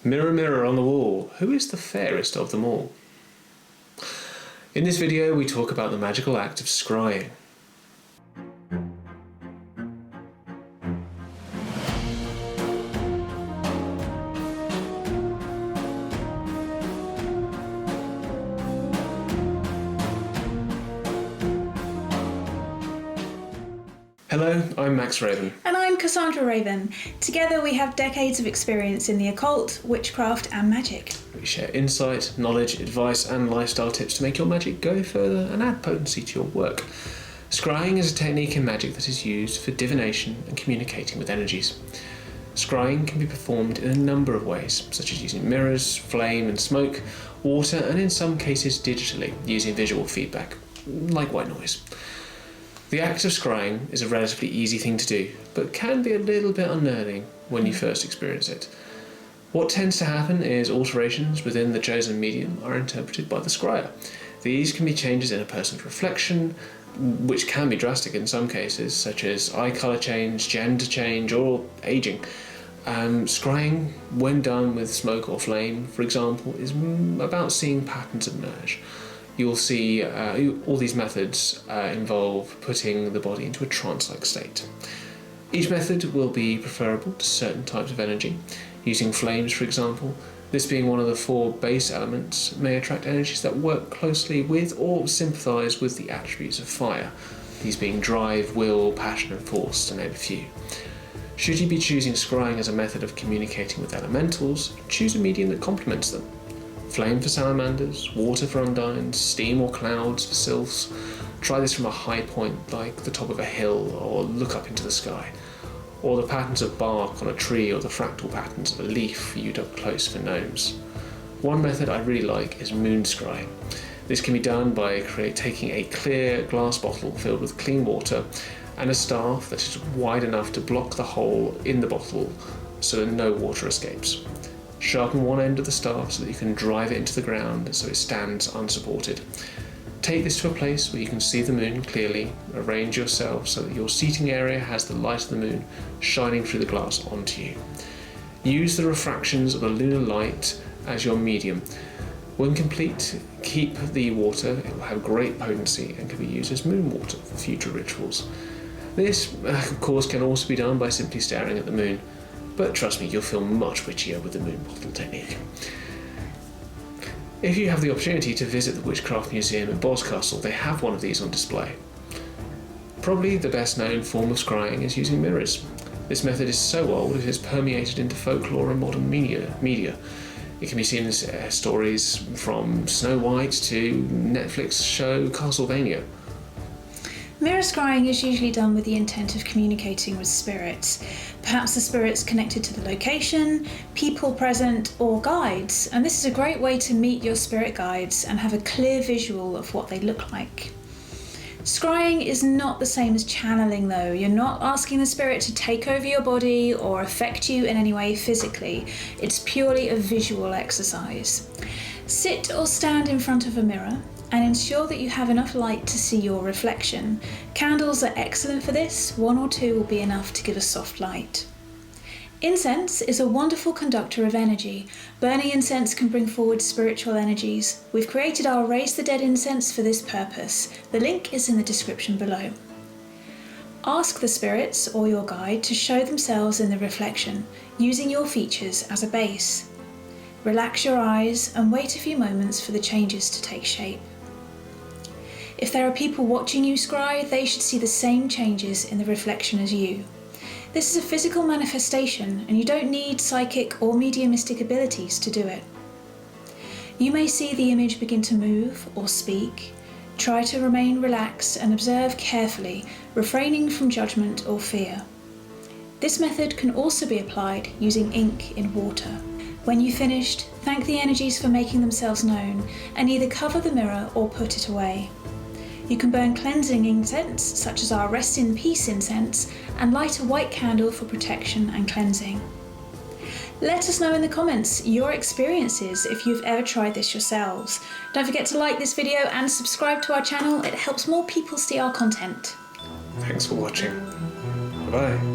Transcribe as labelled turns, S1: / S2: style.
S1: Mirror, mirror on the wall, who is the fairest of them all? In this video we talk about the magical act of scrying. Hello, I'm Max Raven.
S2: And I'm Cassandra Raven. Together we have decades of experience in the occult, witchcraft and magic.
S1: We share insight, knowledge, advice and lifestyle tips to make your magic go further and add potency to your work. Scrying is a technique in magic that is used for divination and communicating with energies. Scrying can be performed in a number of ways, such as using mirrors, flame and smoke, water and in some cases digitally, using visual feedback, like white noise. The act of scrying is a relatively easy thing to do, but can be a little bit unnerving when you first experience it. What tends to happen is alterations within the chosen medium are interpreted by the scryer. These can be changes in a person's reflection, which can be drastic in some cases, such as eye colour change, gender change, or ageing. Scrying, when done with smoke or flame, for example, is about seeing patterns emerge. You'll see all these methods involve putting the body into a trance-like state. Each method will be preferable to certain types of energy. Using flames, for example, this being one of the 4 base elements, may attract energies that work closely with or sympathise with the attributes of fire, these being drive, will, passion and force, to name a few. Should you be choosing scrying as a method of communicating with elementals, choose a medium that complements them. Flame for salamanders, water for undines, steam or clouds for sylphs. Try this from a high point like the top of a hill or look up into the sky. Or the patterns of bark on a tree or the fractal patterns of a leaf viewed up close for gnomes. One method I really like is moon scrying. This can be done by taking a clear glass bottle filled with clean water and a staff that is wide enough to block the hole in the bottle so that no water escapes. Sharpen one end of the staff so that you can drive it into the ground so it stands unsupported. Take this to a place where you can see the moon clearly. Arrange yourself so that your seating area has the light of the moon shining through the glass onto you. Use the refractions of the lunar light as your medium. When complete, keep the water. It will have great potency and can be used as moon water for future rituals. This, of course, can also be done by simply staring at the moon. But trust me, you'll feel much witchier with the moon bottle technique. If you have the opportunity to visit the Witchcraft Museum in Boscastle, they have one of these on display. Probably the best known form of scrying is using mirrors. This method is so old it has permeated into folklore and modern media. It can be seen in stories from Snow White to Netflix show Castlevania.
S2: Mirror scrying is usually done with the intent of communicating with spirits. Perhaps the spirits connected to the location, people present, or guides. And this is a great way to meet your spirit guides and have a clear visual of what they look like. Scrying is not the same as channeling though. You're not asking the spirit to take over your body or affect you in any way physically. It's purely a visual exercise. Sit or stand in front of a mirror and ensure that you have enough light to see your reflection. Candles are excellent for this. 1 or 2 will be enough to give a soft light. Incense is a wonderful conductor of energy. Burning incense can bring forward spiritual energies. We've created our Raise the Dead incense for this purpose. The link is in the description below. Ask the spirits or your guide to show themselves in the reflection, using your features as a base. Relax your eyes and wait a few moments for the changes to take shape. If there are people watching you scry, they should see the same changes in the reflection as you. This is a physical manifestation and you don't need psychic or mediumistic abilities to do it. You may see the image begin to move or speak. Try to remain relaxed and observe carefully, refraining from judgment or fear. This method can also be applied using ink in water. When you've finished, thank the energies for making themselves known and either cover the mirror or put it away. You can burn cleansing incense, such as our Rest in Peace incense, and light a white candle for protection and cleansing. Let us know in the comments your experiences if you've ever tried this yourselves. Don't forget to like this video and subscribe to our channel. It helps more people see our content.
S1: Thanks for watching. Bye-bye.